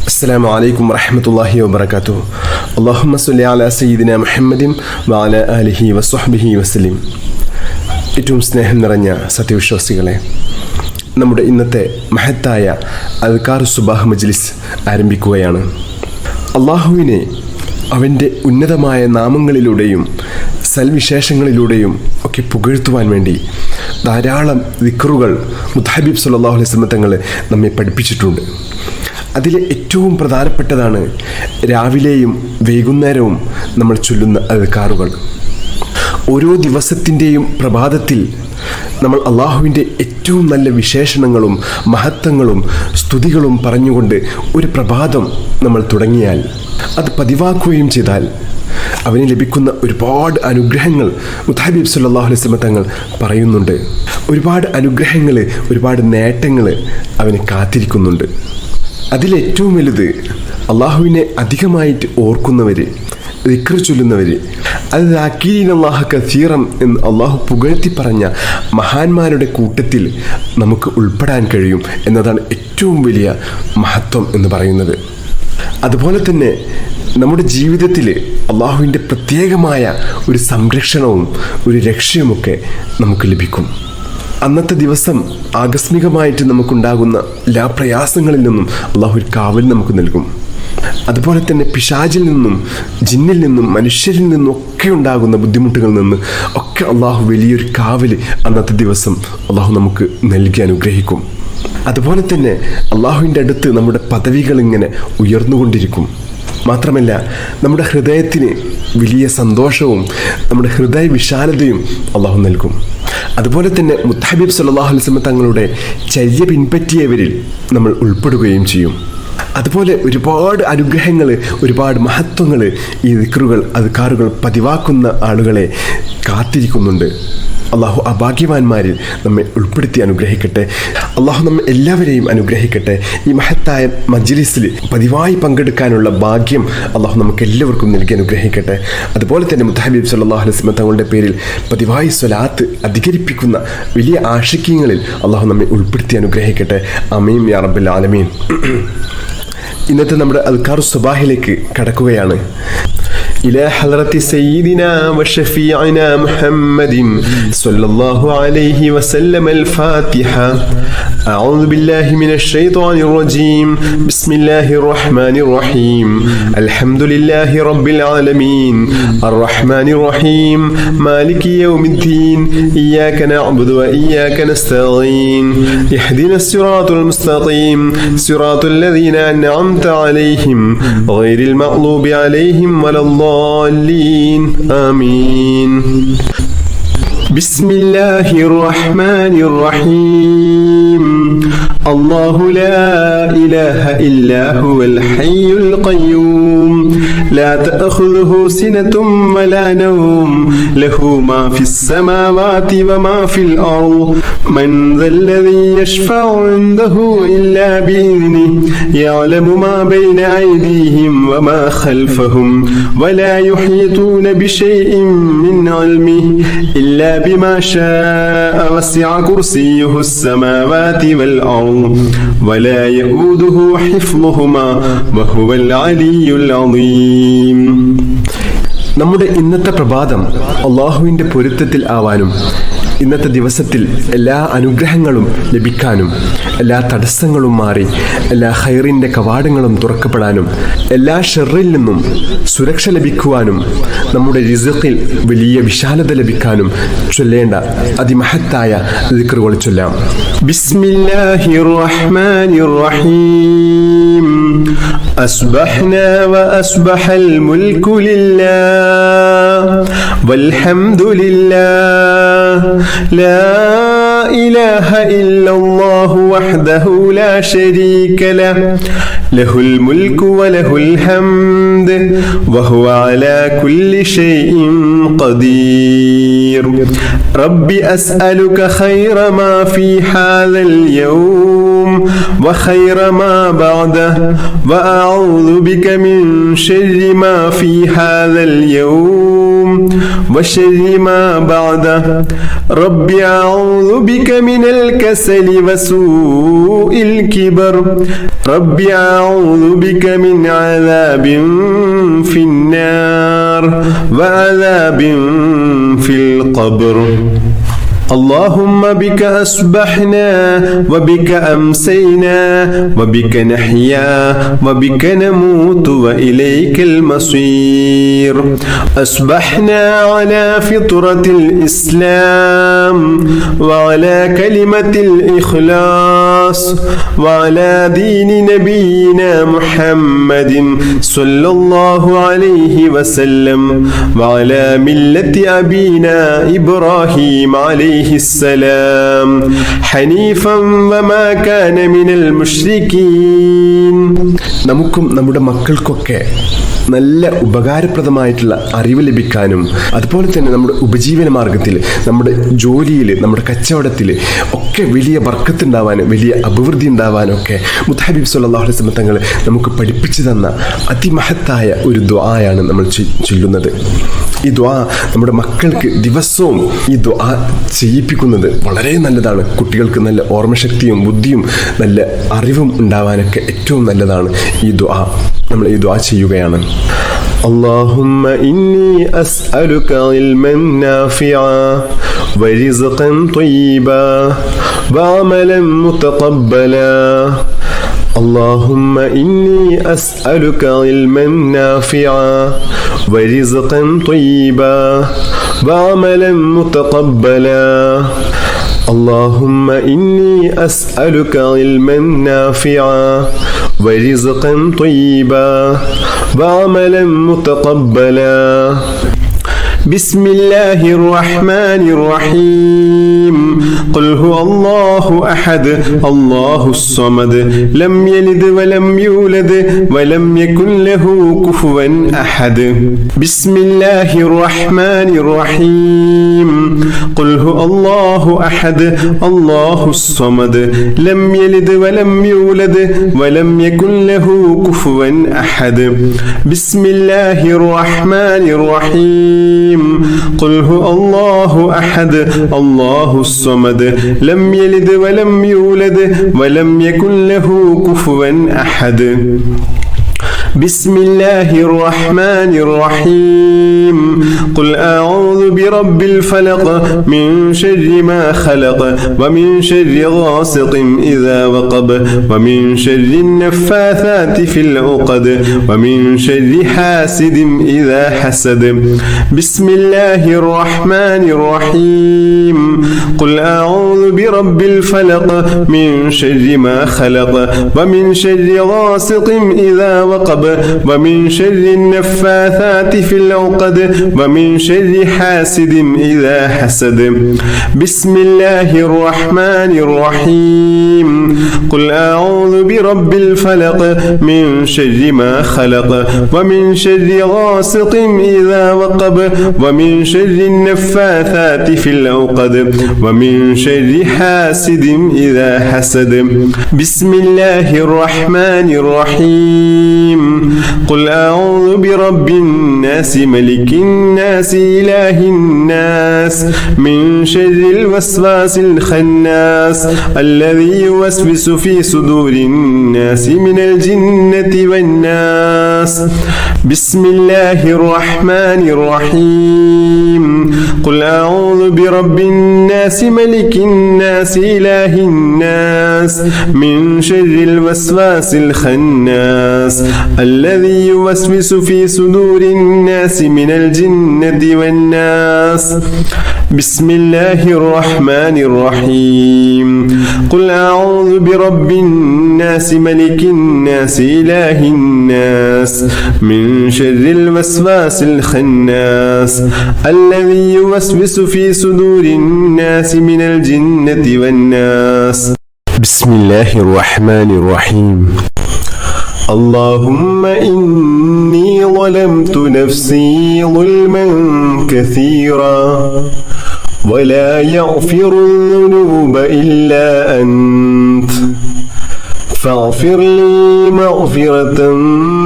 അസ്സലാമു അലൈക്കും വറഹ്മത്തുള്ളാഹി വബറകാതുഹു. അല്ലാഹുമ്മ സ്വല്ലി അലാ സയ്യിദിനാ മുഹമ്മദിൻ വഅലാ ആലിഹി വസ്വഹ്ബിഹി വസല്ലം. ഏറ്റവും സ്നേഹം നിറഞ്ഞ സത്യവിശ്വാസികളെ, നമ്മുടെ ഇന്നത്തെ മഹത്തായ അദ്കാർ സുബാഹ് മജ്ലിസ് ആരംഭിക്കുകയാണ്. അള്ളാഹുവിനെ അവൻ്റെ ഉന്നതമായ നാമങ്ങളിലൂടെയും സൽവിശേഷങ്ങളിലൂടെയും ഒക്കെ പുകഴ്ത്തുവാൻ വേണ്ടി ധാരാളം ദിക്റുകൾ മുത്തഹബീബ് സല്ലല്ലാഹു അലൈഹി വസല്ലം തങ്ങൾ നമ്മെ പഠിപ്പിച്ചിട്ടുണ്ട്. അതിലെ ഏറ്റവും പ്രധാനപ്പെട്ടതാണ് രാവിലെയും വൈകുന്നേരവും നമ്മൾ ചൊല്ലുന്ന അദ്കാറുകൾ. ഓരോ ദിവസത്തിൻ്റെയും പ്രഭാതത്തിൽ നമ്മൾ അള്ളാഹുവിൻ്റെ ഏറ്റവും നല്ല വിശേഷണങ്ങളും മഹത്വങ്ങളും സ്തുതികളും പറഞ്ഞുകൊണ്ട് ഒരു പ്രഭാതം നമ്മൾ തുടങ്ങിയാൽ, അത് പതിവാക്കുകയും ചെയ്താൽ അവന് ലഭിക്കുന്ന ഒരുപാട് അനുഗ്രഹങ്ങൾ മുത്തഹബീബ് സല്ലല്ലാഹു അലൈഹി വസല്ലം തങ്ങൾ പറയുന്നുണ്ട്. ഒരുപാട് അനുഗ്രഹങ്ങൾ, ഒരുപാട് നേട്ടങ്ങൾ അവന് കാത്തിരിക്കുന്നുണ്ട്. അതിലേറ്റവും വലുത് അള്ളാഹുവിനെ അധികമായിട്ട് ഓർക്കുന്നവർ, ദിക്ർ ചൊല്ലുന്നവർ, അത് ദാക്കിരീനല്ലാഹ കസീറൻ എന്ന് അള്ളാഹു പുകഴ്ത്തി പറഞ്ഞ മഹാന്മാരുടെ കൂട്ടത്തിൽ നമുക്ക് ഉൾപ്പെടാൻ കഴിയും എന്നതാണ് ഏറ്റവും വലിയ മഹത്വം എന്ന് പറയുന്നത്. അതുപോലെ തന്നെ നമ്മുടെ ജീവിതത്തിൽ അള്ളാഹുവിൻ്റെ പ്രത്യേകമായ ഒരു സംരക്ഷണവും ഒരു രക്ഷയുമൊക്കെ നമുക്ക് ലഭിക്കും. അന്നത്തെ ദിവസം ആകസ്മികമായിട്ട് നമുക്കുണ്ടാകുന്ന എല്ലാ പ്രയാസങ്ങളിൽ നിന്നും അള്ളാഹു ഒരു കാവൽ നമുക്ക് നൽകും. അതുപോലെ തന്നെ പിശാചിൽ നിന്നും ജിന്നിൽ നിന്നും മനുഷ്യരിൽ നിന്നും ഒക്കെ ഉണ്ടാകുന്ന ബുദ്ധിമുട്ടുകളിൽ നിന്ന് ഒക്കെ അള്ളാഹു വലിയൊരു കാവൽ അന്നത്തെ ദിവസം അള്ളാഹു നമുക്ക് നൽകി അനുഗ്രഹിക്കും. അതുപോലെ തന്നെ അള്ളാഹുവിൻ്റെ അടുത്ത് നമ്മുടെ പദവികൾ ഇങ്ങനെ ഉയർന്നുകൊണ്ടിരിക്കും. മാത്രമല്ല, നമ്മുടെ ഹൃദയത്തിന് വലിയ സന്തോഷവും നമ്മുടെ ഹൃദയ വിശാലതയും അള്ളാഹു നൽകും. അതുപോലെ തന്നെ മുത്തഹബീബ് സല്ലല്ലാഹു അലൈഹി വസല്ലം തങ്ങളുടെ ചര്യ പിൻപറ്റിയവരിൽ നമ്മൾ ഉൾപ്പെടുകയും ചെയ്യും. അതുപോലെ ഒരുപാട് അനുഗ്രഹങ്ങൾ, ഒരുപാട് മഹത്വങ്ങൾ ഈ ദിക്റുകൾ അദ്കാറുകൾ പതിവാക്കുന്ന ആളുകളെ കാത്തിരിക്കുന്നുണ്ട്. അള്ളാഹു ആ ഭാഗ്യവാന്മാരിൽ നമ്മെ ഉൾപ്പെടുത്തി അനുഗ്രഹിക്കട്ടെ. അള്ളാഹു നമ്മെ എല്ലാവരെയും അനുഗ്രഹിക്കട്ടെ. ഈ മഹത്തായ മജ്ലിസിൽ പതിവായി പങ്കെടുക്കാനുള്ള ഭാഗ്യം അള്ളാഹു നമുക്ക് എല്ലാവർക്കും നൽകി അനുഗ്രഹിക്കട്ടെ. അതുപോലെ തന്നെ മുത്തഹബീബ് സല്ലല്ലാഹു അലൈഹി വസല്ലം തങ്ങളുടെ പേരിൽ പതിവായി സ്വലാത്ത് അധികരിപ്പിക്കുന്ന വലിയ ആശിക്യങ്ങളിൽ അള്ളാഹു നമ്മെ ഉൾപ്പെടുത്തി അനുഗ്രഹിക്കട്ടെ. ആമീൻ യാ റബ്ബൽ ആലമീൻ. ഇന്നത്തെ നമ്മുടെ അദ്കാർ സുബാഹിലേക്ക് കടക്കുകയാണ്. إلى حضرة سيدنا وشفيعنا محمد صلى الله عليه وسلم الفاتحة. أعوذ بالله من الشيطان الرجيم. بسم الله الرحمن الرحيم. الحمد لله رب العالمين الرحمن الرحيم مالك يوم الدين إياك نعبد وإياك نستعين اهدنا الصراط المستقيم صراط الذين أنعمت عليهم غير المغضوب عليهم ولا الضالين آمين. بسم الله الرحمن الرحيم. الله لا إله إلا هو الحي القيوم لا تأخذه سنة ولا نوم له ما في السماوات وما في الأرض من ذا الذي يشفع عنده إلا بإذنه يعلم ما بين أيديهم وما خلفهم ولا يحيطون بشيء من علمه إلا بما شاء وسع كرسيه السماوات والأرض ولا يؤوده حفظهما وهو العلي العظيم. നമ്മുടെ ഇന്നത്തെ പ്രഭാതം അള്ളാഹുവിൻ്റെ പൊരുത്തത്തിൽ ആവാനും ഇന്നത്തെ ദിവസത്തിൽ എല്ലാ അനുഗ്രഹങ്ങളും ലഭിക്കാനും എല്ലാ തടസ്സങ്ങളും മാറി എല്ലാ ഖൈറിൻ്റെ കവാടങ്ങളും തുറക്കപ്പെടാനും എല്ലാ ഷർറിൽ നിന്നും സുരക്ഷ ലഭിക്കുവാനും നമ്മുടെ റിസ്ഖിൽ വലിയ വിശാലത ലഭിക്കാനും ചൊല്ലേണ്ട അതിമഹത്തായ ദിക്റുകൾ ചൊല്ലാം. ബിസ്മില്ലാഹിർ റഹ്മാനിർ റഹീം. അസ്ബഹ്നാ വഅസ്ബഹൽ മുൽക്കു ലില്ലാഹ് വൽഹംദുലില്ലാഹ് لا إله إلا الله وحده لا شريك له له الملك وله الحمد وهو على كل شيء قدير. رب أسألك خير ما في هذا اليوم وخير ما بعده وأعوذ بك من شر ما في هذا اليوم وشر ما بعده رب أعوذ بك من الكسل وسوء الكبر رب أعوذ بك من عذاب في النار وعذاب في القبر اللهم بك أصبحنا وبك أمسينا وبك نحيا وبك نموت وإليك المصير أصبحنا على فطرة الإسلام وعلى كلمة الإخلاص وعلى دين نبينا محمد صلى الله عليه وسلم وعلى ملة أبينا إبراهيم عليه السلام حنيفا وما كان من المشركين. നമുക്കും നമ്മുടെ മക്കൾക്കൊക്കെ നല്ല ഉപകാരപ്രദമായിട്ടുള്ള അറിവ് ലഭിക്കാനും അതുപോലെ തന്നെ നമ്മുടെ ഉപജീവന മാർഗത്തിൽ, നമ്മുടെ ജോലിയിൽ, നമ്മുടെ കച്ചവടത്തിൽ ഒക്കെ വലിയ ബർക്കത്തുണ്ടാവാനും വലിയ അഭിവൃദ്ധി ഉണ്ടാവാനും ഒക്കെ മുത്തഹബീബ് സ്വല്ലല്ലാഹു അലൈഹി വസല്ലം തങ്ങൾ നമുക്ക് പഠിപ്പിച്ചു തന്ന അതിമഹത്തായ ഒരു ദുആയാണ് നമ്മൾ ചൊല്ലുന്നത്. ഈ ദുആ നമ്മുടെ മക്കൾക്ക് ദിവസവും ഈ ദുആ ചെയ്യിപ്പിക്കുന്നത് വളരെ നല്ലതാണ്. കുട്ടികൾക്ക് നല്ല ഓർമ്മശക്തിയും ബുദ്ധിയും നല്ല അറിവും ഉണ്ടാവാനൊക്കെ ഏറ്റവും നല്ലതാണ് ഈ ദുആ. നമ്മൾ ഈ ദുആ ചെയ്യുകയാണ്. اللهم إني أسألك علما نافعا ورزقا طيبا وعملا متقبلا اللهم إني أسألك علما نافعا ورزقا طيبا وعملا متقبلا اللهم إني أسألك علما نافعا ورزقا طيبا وعملا متقبلا بسم الله الرحمن الرحيم قل هو الله أحد الله الصمد لم يلد ولم يولد ولم يكن له كفوا أحد بسم الله الرحمن الرحيم قل هو الله أحد الله الصمد لم يلد ولم يولد ولم يكن له كفوا أحد بسم الله الرحمن الرحيم قل هو الله أحد الله الصمد لم يلد ولم يولد ولم يكن له كفوا أحد بسم الله الرحمن الرحيم قل أعوذ برب الفلق من شر ما خلق ومن شر غاسق إذا وقب ومن شر النفاثات في العقد ومن شر حاسد إذا حسد بسم الله الرحمن الرحيم قل أعوذ برب الفلق من شر ما خلق ومن شر غاسق إذا وقب ومن شر النفاثات في العقد ومن شر حاسد إذا حسد بسم الله الرحمن الرحيم قل أعوذ برب الفلق من شر ما خلق ومن شر غاسق إذا وقب ومن شر النفاثات في العقد ومن شر حاسد إذا حسد بسم الله الرحمن الرحيم قل أعوذ برب الناس ملك الناس إله الناس من شر الوسواس الخناس الذي يوسوس في صدور الناس من الجنة والناس بسم الله الرحمن الرحيم قل أعوذ برب الناس ملك الناس إله الناس من شر الوسواس الخناس الذي يوسوس في صدور الناس من الجنة والناس بسم الله الرحمن الرحيم قل أعوذ برب الناس ملك الناس إله الناس من شر الوسواس الخناس الذي يوسوس في صدور الناس من الجنة والناس بسم الله الرحمن الرحيم اللهم إني ظلمت نفسي ظلما كثيرا ولا يغفر الذنوب إلا أنت فاغفر لي مغفرة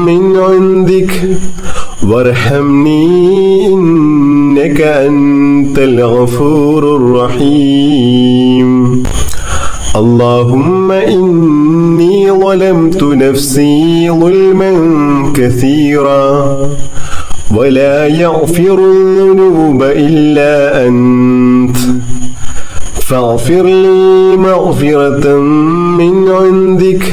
من عندك وارحمني إنك إنك أنت الغفور الرحيم اللهم إني ظلمت نفسي ظلما كثيرا ولا يغفر الذنوب إلا أنت فاغفر لي مغفرة من عندك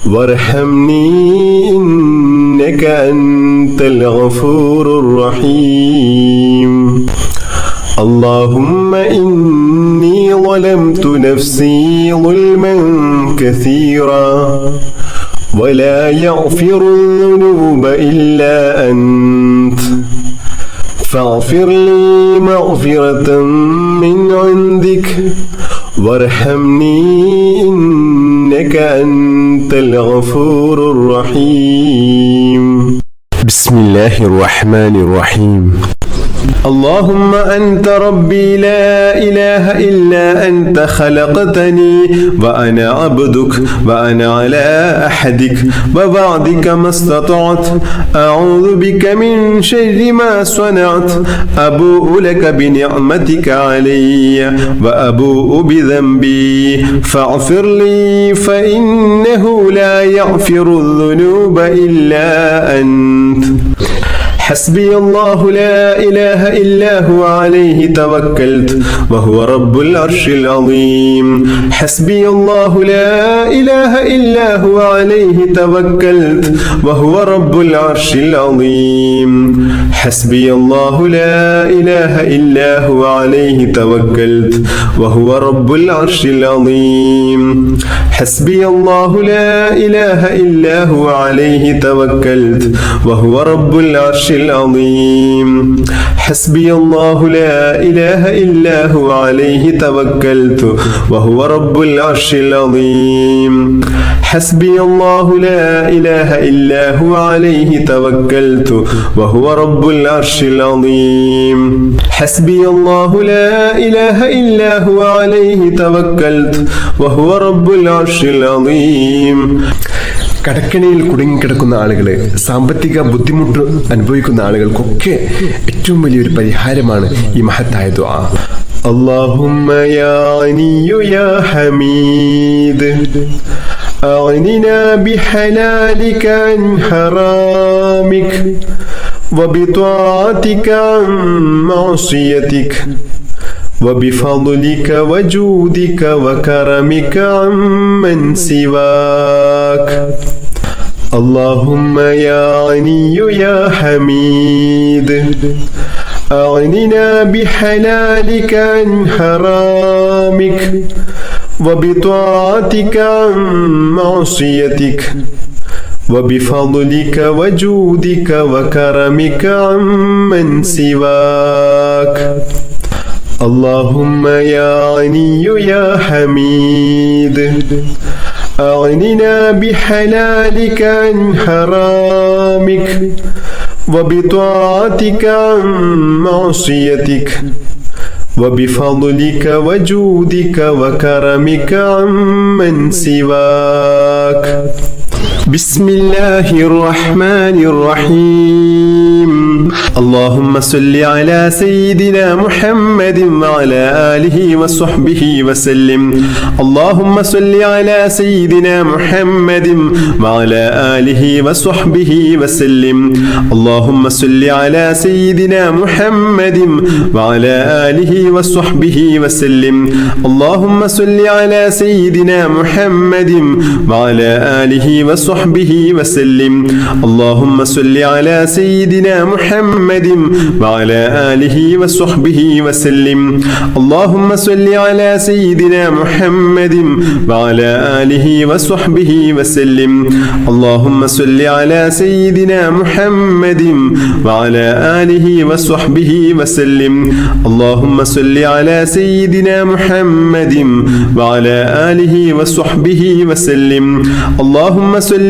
وارحمني إنك أنت الغفور الرحيم اللهم إني ظلمت نفسي ظلما كثيرا ولا يغفر الذنوب إلا أنت فاغفر لي مغفرة من عندك وارحمني إنك أنت الغفور الرحيم بسم الله الرحمن الرحيم اللهم أنت ربي لا إله إلا أنت خلقتني وأنا عبدك وأنا على أحدك ووعدك ما استطعت أعوذ بك من شر ما صنعت أبوء لك بنعمتك علي وأبوء بذنبي فاغفر لي فإنه لا يغفر الذنوب إلا أنت حسبي الله لا إله إلا هو عليه توكلت وهو رب العرش العظيم حسبي الله لا إله إلا هو عليه توكلت وهو رب العرش العظيم حسبي الله لا إله إلا هو عليه توكلت وهو رب العرش العظيم حسبي الله لا إله إلا هو عليه توكلت وهو رب العرش العظيم حسبي الله لا إله إلا هو عليه توكلت وهو رب العرش العظيم حسبي الله لا إله إلا هو عليه توكلت وهو رب العرش العظيم حسبي الله لا إله إلا هو عليه توكلت وهو رب العرش العظيم കടക്കണിയിൽ കുടുങ്ങിക്കിടക്കുന്ന ആളുകളെ, സാമ്പത്തിക ബുദ്ധിമുട്ട് അനുഭവിക്കുന്ന ആളുകൾക്കൊക്കെ ഏറ്റവും വലിയൊരു പരിഹാരമാണ് ഈ മഹത്തായ ദുആ. اللهم يا غني يا حميد أغننا بحلالك عن حرامك وبطاعتك عن معصيتك وبفضلك وجودك وكرمك عمن سواك اللهم يا غني يا حميد أغننا بحلالك عن حرامك وبطاعتك عن معصيتك وبفضلك وجودك وكرمك عمن سواك اللهم يا غني يا حميد أغننا بحلالك عن حرامك وبطاعتك عن معصيتك وبفضلك وجودك وكرمك عمن سواك بسم الله الرحمن الرحيم اللهم صل على سيدنا محمد وعلى آله وصحبه وسلم اللهم صل على سيدنا محمد وعلى آله وصحبه وسلم اللهم صل على سيدنا محمد وعلى آله وصحبه وسلم اللهم صل على سيدنا محمد وعلى آله وصحبه وسلم اللهم صل على سيدنا محمد وعلى آله وصحبه وسلم اللهم صل على سيدنا محمد وعلى آله وصحبه وسلم اللهم صل على سيدنا محمد وعلى آله وصحبه وسلم اللهم صل على سيدنا محمد وعلى آله وصحبه وسلم اللهم صل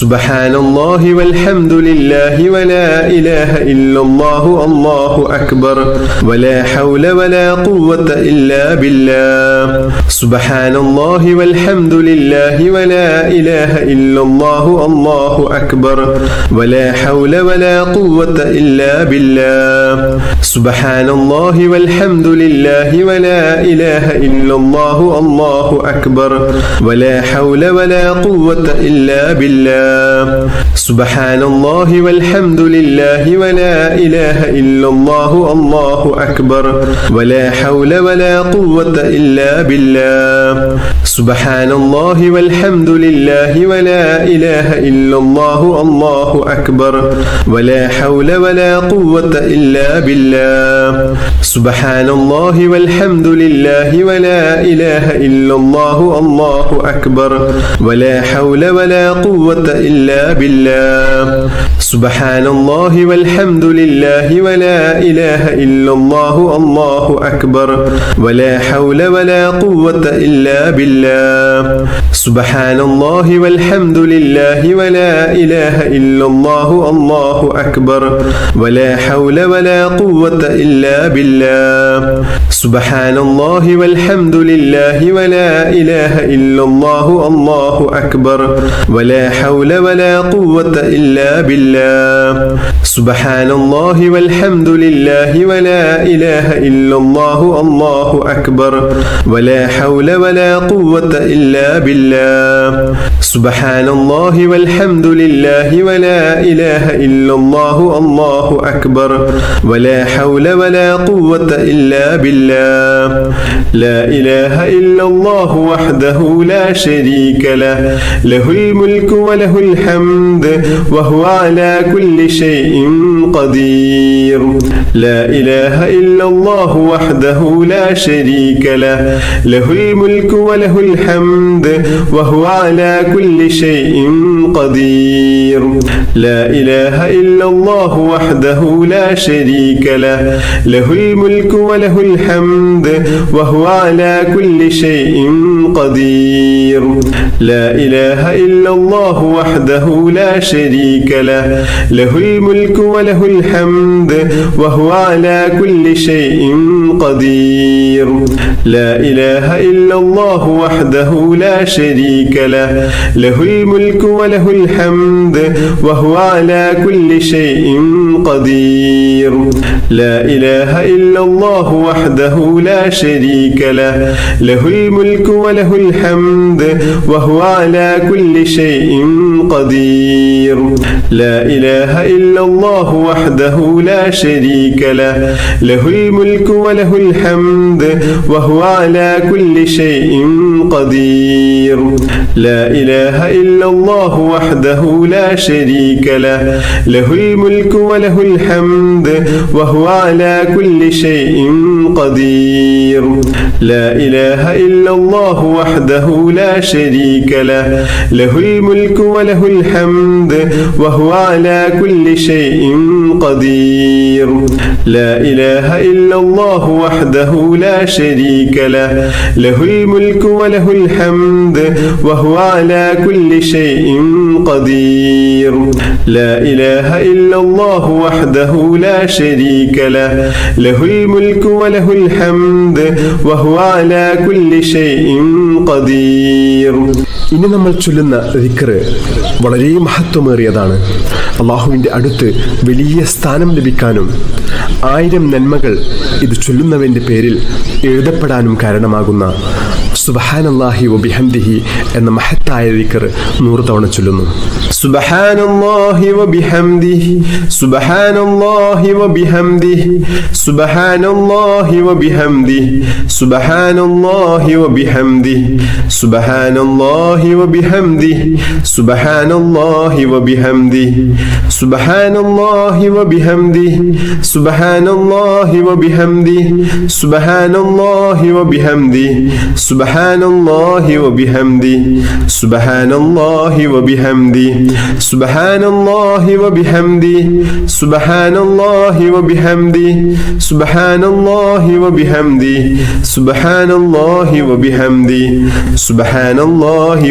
സുബ്ഹാനല്ലാഹി വൽഹംദുലില്ലാഹി വലാ ഇലാഹ ഇല്ലല്ലാഹു അല്ലാഹു അക്ബർ വലാ ഹൗല വലാ ഖുവത ഇല്ലാ ബില്ലാഹ് സുബ്ഹാനല്ലാഹി വൽഹംദുലില്ലാഹി വലാ ഇലാഹ ഇല്ലല്ലാഹു അല്ലാഹു അക്ബർ വലാ ഹൗല വലാ ഖുവത ഇല്ലാ ബില്ലാഹ് സുബ്ഹാനല്ലാഹി വൽഹംദുലില്ലാഹി വലാ ഇലാഹ ഇല്ലല്ലാഹു അല്ലാഹു അക്ബർ വലാ ഹൗല വലാ ഖുവത ഇല്ലാ ബില്ലാഹ് സുബ്ഹാനല്ലാഹി വൽഹംദുലില്ലാഹി വലാ ഇലാഹ ഇല്ലല്ലാഹു അല്ലാഹു അക്ബർ വലാ ഹൗല വലാ ഖുവത ഇല്ലാ ബില്ലാഹ് സുബ്ഹാനല്ലാഹി വൽഹംദുലില്ലാഹി വലാ ഇലാഹ ഇല്ലല്ലാഹു അല്ലാഹു അക്ബർ വലാ ഹൗല വലാ ഖുവത ഇല്ലാ ബില്ലാഹ് സുബ്ഹാനല്ലാഹി വൽഹംദുലില്ലാഹി വലാ ഇലാഹ ഇല്ലല്ലാഹു അല്ലാഹു അക്ബർ വലാ ഹൗല വലാ ഖുവത ഇല്ലാ ബില്ലാഹ് സുബ്ഹാനല്ലാഹി വൽഹംദുലില്ലാഹി വലാ ഇലാഹ ഇല്ലല്ലാഹു അല്ലാഹു അക്ബർ വലാ ഹൗല വലാ ഖുവത ഇല്ലാ ബില്ലാഹ് സുബ്ഹാനല്ലാഹി വൽഹംദുലില്ലാഹി വലാ ഇലാഹ ഇല്ലല്ലാഹു അല്ലാഹു അക്ബർ വലാ ഹൗല വലാ ഖുവത ഇല്ലാ ബില്ലാഹ് സുബ്ഹാനല്ലാഹി വൽഹംദുലില്ലാഹി വലാ ഇലാഹ ഇല്ലല്ലാഹു അല്ലാഹു അക്ബർ വലാ ഹൗല വലാ ഖുവത ഇല്ലാ ബില്ലാഹ് സുബ്ഹാനല്ലാഹി വൽഹംദുലില്ലാഹി വലാ ഇലാഹ ഇല്ലല്ലാഹു അല്ലാഹു അക്ബർ വലാ ഹൗല വലാ ഖുവത ഇല്ലാ ബില്ലാഹ് സുബ്ഹാനല്ലാഹി വൽഹംദുലില്ലാഹി വലാ ഇലാഹ ഇല്ലല്ലാഹു അല്ലാഹു അക്ബർ വലാ ഹൗല വലാ ഖുവത ഇല്ലാ ബില്ലാഹ് ലാ ഇലാഹ ഇല്ലല്ലാഹു വഹ്ദഹു ലാ ശരീക ലഹു ലഹുൽ മുൽക്കു വലഹുൽ ഹംദ് വഹുവ അലാ കുല്ലി ഷൈഇൻ ഖദീർ ലാ ഇലാഹ ഇല്ലല്ലാഹു വഹ്ദഹു ലാ ശരീക ലഹു ലഹുൽ മുൽക്കു വലഹുൽ ഹംദ് വഹുവ അലാ കുല്ലി ഷൈഇൻ ഖദീർ ലാ ഇലാഹ ഇല്ലല്ലാഹു വഹ്ദഹു ലാ ശരീക ലഹു ലഹുൽ മുൽക്കു വലഹുൽ ഹംദ് വഹുവ അലാ കുല്ലി ഷൈഇൻ ഖദീർ ലാ ഇലാഹ ഇല്ലല്ലാഹു വഹ്ദഹു ലാ ശരീക ലഹു ലഹുൽ മുൽക്കു വലഹുൽ ഹംദ് വഹുവ അലാ കുല്ലി ഷൈഇൻ ഖദീർ ലാ ഇലാഹ ഇല്ലല്ലാഹു വഹ്ദഹു ലാ ശരീക ലഹു ലഹുൽ മുൽക്കു വലഹുൽ ഹംദ് വഹുവ അലാ കുല്ലി ഷൈഇൻ ഖദീർ ലാ ഇലാഹ ഇല്ലല്ലാഹു വഹ്ദഹു ലാ ശരീക ലഹു ലഹുൽ മുൽക്കു വലഹുൽ ഹംദ് വഹുവ അലാ കുല്ലി ഷൈഇൻ ഖദീർ ലാ ഇലാഹ ഇല്ലല്ലാഹു വഹ്ദഹു ലാ ശരീക ലഹു ലഹുൽ മുൽക്കു വലഹുൽ ഹംദ് വഹുവ അലാ കുല്ലി ഷൈഇൻ ഖദീർ ലാ ഇലാഹ ഇല്ലല്ലാഹു വഹ്ദഹു ലാ ശരീക ലഹു ലഹുൽ മുൽക്കു വലഹുൽ ഹംദ് വഹുവ അലാ കുല്ലി ഷൈഇൻ ഖദീർ ലാ ഇലാഹ ഇല്ലല്ലാഹു വഹ്ദഹു ലാ ശരീക ലഹു ലഹുൽ മുൽക്കു വലഹുൽ ഹംദ് വഹുവ അലാ കുല്ലി ഷൈഇൻ ഖദീർ ലാ ഇലാഹ ഇല്ലല്ലാഹു വഹ്ദഹു ലാ ശരീക ലഹു ലഹുൽ മുൽക്കു വലഹുൽ ഹംദ് വഹുവ അലാ കുല്ലി ഷൈഇൻ ഖദീർ ലാ ഇലാഹ ഇല്ലല്ലാഹു വഹ്ദഹു ലാ ശരീക ലഹു ലഹുൽ മുൽക്കു വലഹുൽ ഹംദ് വഹുവ അലാ കുല്ലി ഷൈഇൻ ഖദീർ. ഇനി നമ്മൾ ചൊല്ലുന്ന ദിക്ർ വളരെ മഹത്വമേറിയതാണ്. അള്ളാഹുവിൻ്റെ അടുത്ത് വലിയ സ്ഥാനം ലഭിക്കാനും 1000 നന്മകൾ ഇത് ചൊല്ലുന്നവൻ്റെ പേരിൽ എഴുതപ്പെടാനും കാരണമാകുന്ന സുബ്ഹാനല്ലാഹി വബിഹംദിഹി എന്ന മഹത്തായ ദിക്ർ 100 തവണ ചൊല്ലുന്നു. സുബ്ഹാനല്ലാഹി വബിഹംദിഹി സുബ്ഹാനല്ലാഹി വബിഹംദിഹി സുബ്ഹാനല്ലാഹി വബിഹംദിഹി സുബ്ഹാനല്ലാഹി വബിഹംദിഹി സുബ്ഹാനല്ലാഹി വബിഹംദിഹി സുബ്ഹാനല്ലാഹി വബിഹംദിഹി സുബ്ഹാനല്ലാഹി വബിഹംദിhi സുബ്ഹാനല്ലാഹി വബിഹംദിhi സുബ്ഹാനല്ലാഹി വബിഹംദിhi സുബ്ഹാനല്ലാഹി വബിഹംദിhi സുബ്ഹാനല്ലാഹി വബിഹംദിhi സുബ്ഹാനല്ലാഹി വബിഹംദിhi സുബ്ഹാനല്ലാഹി വബിഹംദിhi സുബ്ഹാനല്ലാഹി വബിഹംദിhi സുബ്ഹാനല്ലാഹി വബിഹംദിhi സുബ്ഹാനല്ലാഹി വബിഹംദിhi സുബ്ഹാനല്ലാഹി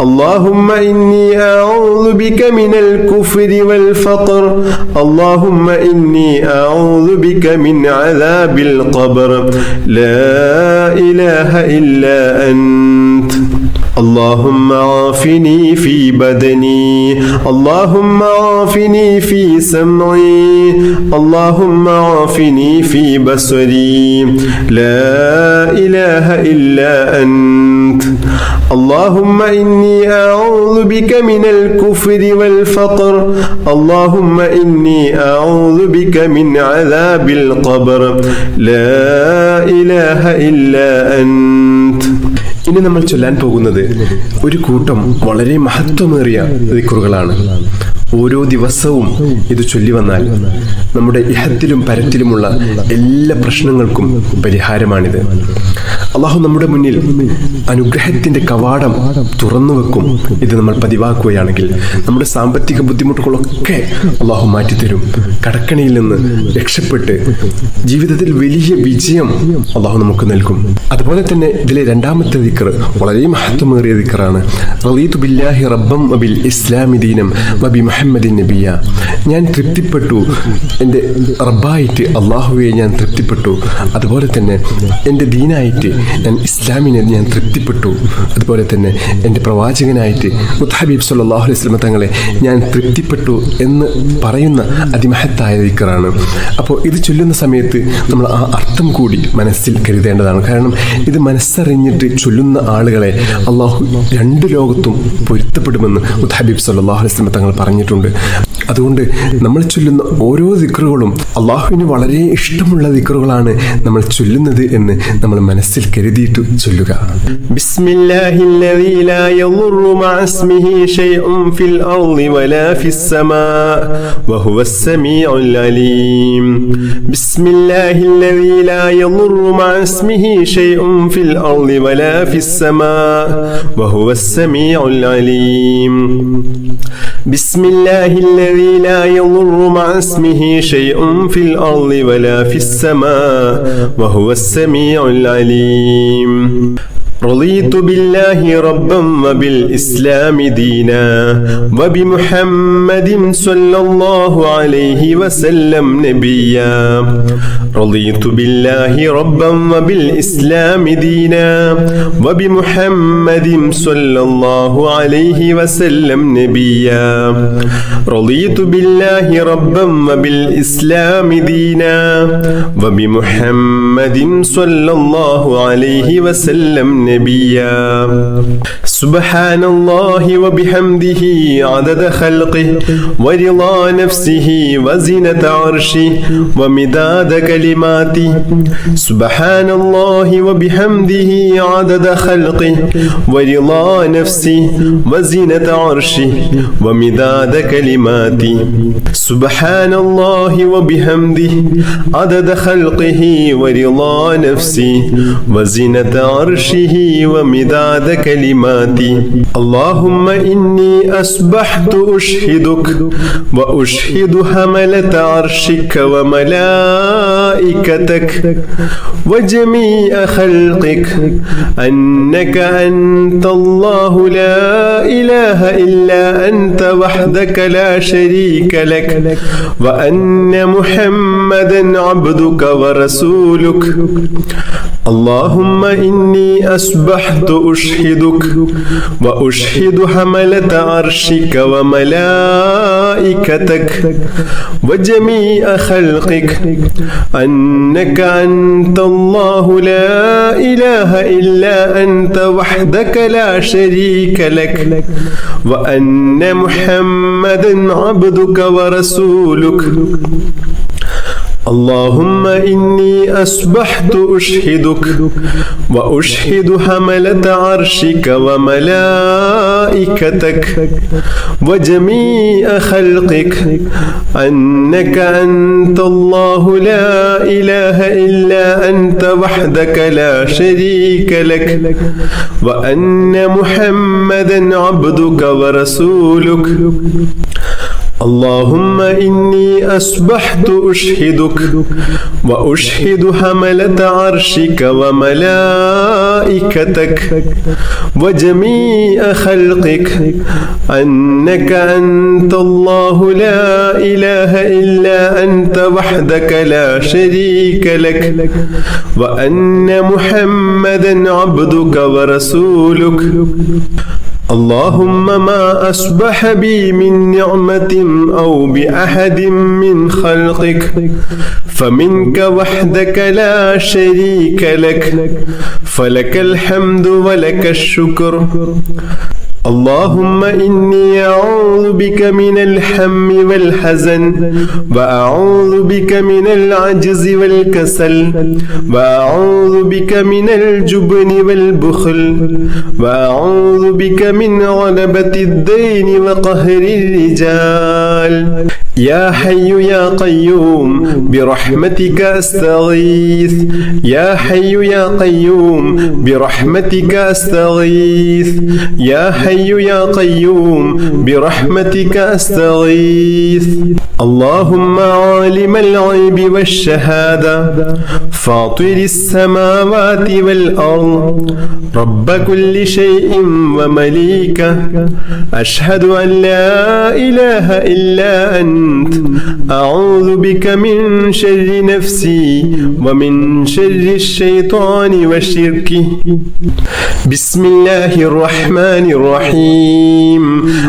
اللهم إني أعوذ بك من الكفر والفقر اللهم إني أعوذ بك من عذاب القبر لا إله إلا أنت اللهم عافني في بدني اللهم عافني في سمعي اللهم عافني في بصري لا إله إلا أنت اللهم إني أعوذ بك من الكفر والفقر اللهم إني أعوذ بك من عذاب القبر لا إله إلا أنت. ഇനി നമ്മൾ ചൊല്ലാൻ പോകുന്നത് ഒരു കൂട്ടം വളരെ മഹത്വമേറിയ ദിക്റുകളാണ്. ഓരോ ദിവസവും ഇത് ചൊല്ലി വന്നാൽ നമ്മുടെ ഇഹത്തിലും പരത്തിലുമുള്ള എല്ലാ പ്രശ്നങ്ങൾക്കും പരിഹാരമാണിത്. അള്ളാഹു നമ്മുടെ മുന്നിൽ അനുഗ്രഹത്തിന്റെ കവാടം തുറന്നു വെക്കും. ഇത് നമ്മൾ പതിവാക്കുകയാണെങ്കിൽ നമ്മുടെ സാമ്പത്തിക ബുദ്ധിമുട്ടുകളൊക്കെ അള്ളാഹു മാറ്റിത്തരും. കടക്കണിയിൽ നിന്ന് രക്ഷപ്പെട്ട് ജീവിതത്തിൽ വലിയ വിജയം അള്ളാഹു നമുക്ക് നൽകും. അതുപോലെ തന്നെ ഇതിലെ രണ്ടാമത്തെ ദിക്ർ വളരെ മഹത്വമേറിയ ദിക്റാണ്. റളീതു ബില്ലാഹി റബ്ബൻ വബിൽ ഇസ്ലാമി ദീനം വബി മുഹമ്മദിൻ നബിയ. ഞാൻ തൃപ്തിപ്പെട്ടു, എൻ്റെ റബ്ബായിട്ട് അള്ളാഹുവെ ഞാൻ തൃപ്തിപ്പെട്ടു. അതുപോലെ തന്നെ എൻ്റെ ദീനായിട്ട് ഞാൻ ഇസ്ലാമിനെ ഞാൻ തൃപ്തിപ്പെട്ടു. അതുപോലെ തന്നെ എൻ്റെ പ്രവാചകനായിട്ട് മുത്തഹബീബ് സല്ലല്ലാഹു അലൈഹി വസല്ലം തങ്ങളെ ഞാൻ തൃപ്തിപ്പെട്ടു എന്ന് പറയുന്ന അതിമഹത്തായ ദിക്റാണ്. അപ്പോൾ ഇത് ചൊല്ലുന്ന സമയത്ത് നമ്മൾ ആ അർത്ഥം കൂടി മനസ്സിൽ കരുതേണ്ടതാണ്. കാരണം ഇത് മനസ്സറിഞ്ഞിട്ട് ചൊല്ലുന്ന ആളുകളെ അള്ളാഹു രണ്ട് ലോകത്തും പൊരുത്തപ്പെടുമെന്ന് മുത്തഹബീബ് സല്ലല്ലാഹു അലൈഹി വസല്ലം തങ്ങൾ പറഞ്ഞിട്ടുണ്ട്. അതുകൊണ്ട് നമ്മൾ ചൊല്ലുന്ന ഓരോ ദിക്റുകളും അള്ളാഹുവിന് വളരെ ഇഷ്ടമുള്ള ദിക്റുകളാണ് നമ്മൾ ചൊല്ലുന്നത് എന്ന് നമ്മൾ മനസ്സിൽ കരുതിയിട്ട് ചൊല്ലുക. ബിസ്മില്ലാഹില്ലദീ ലാ യദുറു മഅ ഇസ്മിഹി ശൈഉൻ ഫിൽ അർളി വലാ ഫിസ് സമാഅ വഹുവസ് സമീഉൽ അലീം. ബിസ്മില്ലാഹില്ലദീ ലാ യദുറു മഅ ഇസ്മിഹി ശൈഉൻ ഫിൽ അർളി വലാ ഫിസ് സമാഅ വഹുവസ് സമീഉൽ അലീം. ബിസ്മില്ലാഹില്ലദീ ലാ യദുറു മഅ ഇസ്മിഹി ശൈഉൻ ഫിൽ അർളി വലാ ഫിസ് സമാഅ വഹുവസ് സമീഉൽ അലീം. رضيت بالله ربا وبالإسلام دينا وبمحمد صلى الله عليه وسلم نبيا. رضيت بالله ربا وبالإسلام دينا وبمحمد صلى الله عليه وسلم نبيا. رضيت بالله ربا وبالإسلام دينا وبمحمد صلى الله عليه وسلم نبيا. سبحان الله وبحمده عدد خلقه ورضا نفسه وزنة عرشه ومداد كلماته. سبحان الله وبحمده عدد خلقه ورضا نفسه وزنة عرشه ومداد كلماته. سبحان الله وبحمده عدد خلقه ورضا نفسه وزنة عرشه ومداد كلماتي. اللهم إني أصبحت أشهدك وأشهد حملة عرشك وملائكتك وجميع خلقك أنك أنت الله لا إله إلا أنت وحدك لا شريك لك وأن محمدا عبدك ورسولك. اللهم إني أصبحت أشهدك وأشهد حملة عرشك وملائكتك وجميع خلقك أنك أنت الله لا إله إلا أنت وحدك لا شريك لك وأن محمدا عبدك ورسولك. اللهم إني أصبحت أشهدك وأشهد حملة عرشك وملائكتك وجميع خلقك أنك أنت الله لا إله إلا أنت وحدك لا شريك لك وأن محمدا عبدك ورسولك. اللهم إني أصبحت أشهدك وأشهد حملة عرشك وملائكتك وجميع خلقك أنك أنت الله لا إله إلا أنت وحدك لا شريك لك وأن محمدا عبدك ورسولك. اللهم ما أصبح بي من نعمة أو بأحد من خلقك فمنك وحدك لا شريك لك فلك الحمد ولك الشكر. اللهم إني أعوذ بك من الهم والحزن وأعوذ بك من العجز والكسل وأعوذ بك من الجبن والبخل وأعوذ بك من غلبة الدين وقهر الرجال. يا حي يا قيوم برحمتك أستغيث. يا حي يا قيوم برحمتك أستغيث. يا حي يا قيوم برحمتك أستغيث. اللهم عالم الغيب والشهادة فاطر السماوات والأرض رب كل شيء ومليكه أشهد أن لا إله إلا أنت أعوذ بك من شر نفسي ومن شر الشيطان وشركه. بسم الله الرحمن الرحيم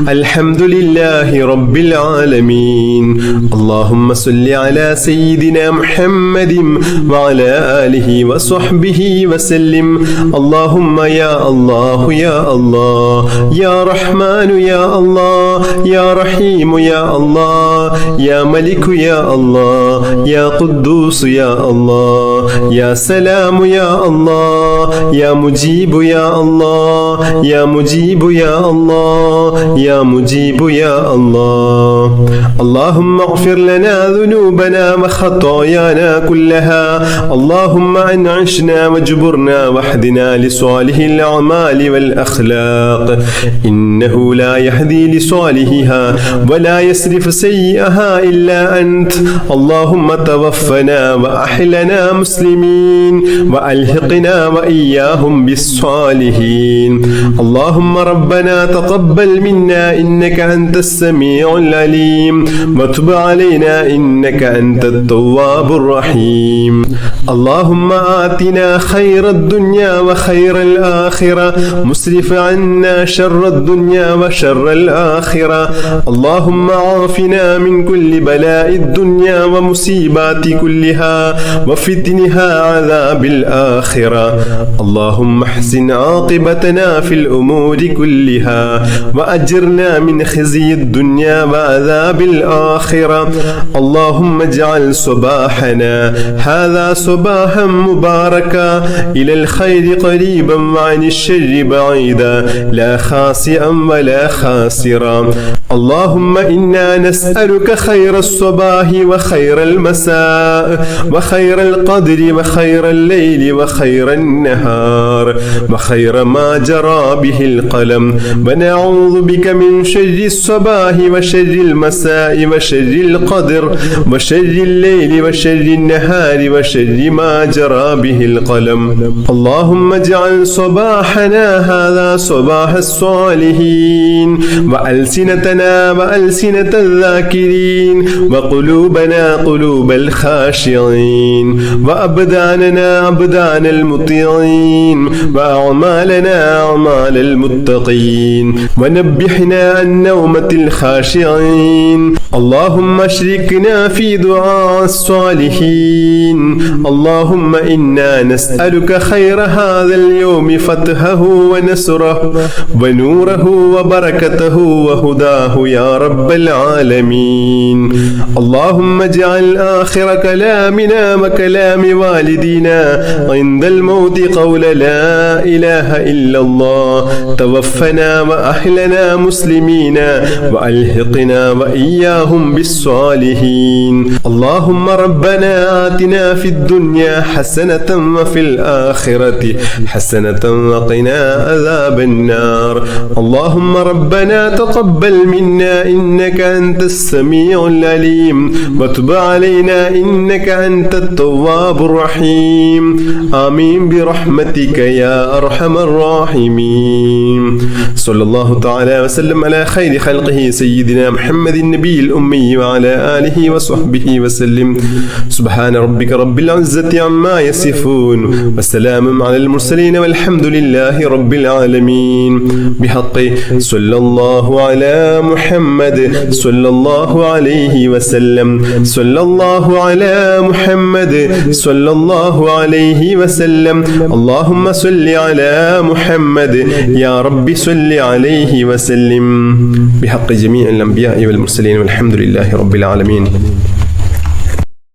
الحمد لله رب العالمين. اللهم صل على سيدنا محمد وعلى آله وصحبه وسلم. اللهم يا الله يا الله يا رحمن يا الله يا رحيم يا الله يا ملك يا الله يا قدوس يا الله يا سلام يا الله يا مجيب يا الله يا مجيب يا الله يا مجيب يا الله. اللهم اغفر لنا ذنوبنا وخطايانا كلها. اللهم أنعشنا واجبرنا واهدنا لصالح الأعمال والأخلاق إنه لا يهدي لصالحها ولا يصرف سيئها إلا أنت. اللهم توفنا وأحلنا مسلمين وألحقنا وإياهم بالصالحين. اللهم ربنا تقبل منا إنك أنت السميع العليم وتب علينا إنك أنت التواب الرحيم. اللهم آتنا خير الدنيا وخير الآخرة مسرف عنا شر الدنيا وشر الآخرة. اللهم عافنا من كل بلاء الدنيا ومصيبات كلها وفتنها عذاب الآخرة. اللهم احسن عاقبتنا في الأمور كلها وأجرنا من خزي الدنيا وعذاب الآخرة. اللهم اجعل صباحنا هذا صباحا مباركا إلى الخير قريبا وعن الشر بعيدا لا خاسئا ولا خاسرا. اللهم إنا نسألك خير الصباح وخير المساء وخير القدر وخير الليل وخير النهار وخير ما جرى به القلم ونعوذ بك من شر الصباح وشر المساء وشر القدر وشر الليل وشر النهار وشر ما جرى به القلم. اللهم اجعل صباحنا هذا صباح الصالحين وألسنتنا وألسنة الذاكرين وقلوبنا قلوب الخاشعين وأبداننا أبدان المطيعين وأعمالنا أعمال المتقين ونبحنا عن نومة الخاشعين. اللهم اشركنا في دعاء الصالحين. اللهم إنا نسألك خير هذا اليوم فتحه ونصره ونوره وبركته وهداه يا رب العالمين. اللهم اجعل آخر كلامنا وكلام والدينا عند الموت قول لا إله إلا الله. توفنا وأحلنا مسلمين وألحقنا وإياهم هم بالصالحين اللهم ربنا آتنا في الدنيا حسنة وفي الآخرة حسنة وقنا عذاب النار اللهم ربنا تقبل منا إنك أنت السميع العليم وتب علينا إنك أنت التواب الرحيم آمين برحمتك يا أرحم الراحمين صلى الله تعالى وسلم على خير خلقه سيدنا محمد النبي الأمي وعلى آله وصحبه وسلم سبحان ربك رب العزة عما يصفون وسلام على المرسلين والحمد لله رب العالمين بحق صلى الله على محمد صلى الله عليه وسلم صلى الله على محمد صلى الله عليه وسلم اللهم صل على محمد يا رب صل عليه وسلم بحق جميع الأنبياء والمرسلين والحمد لله رب العالمين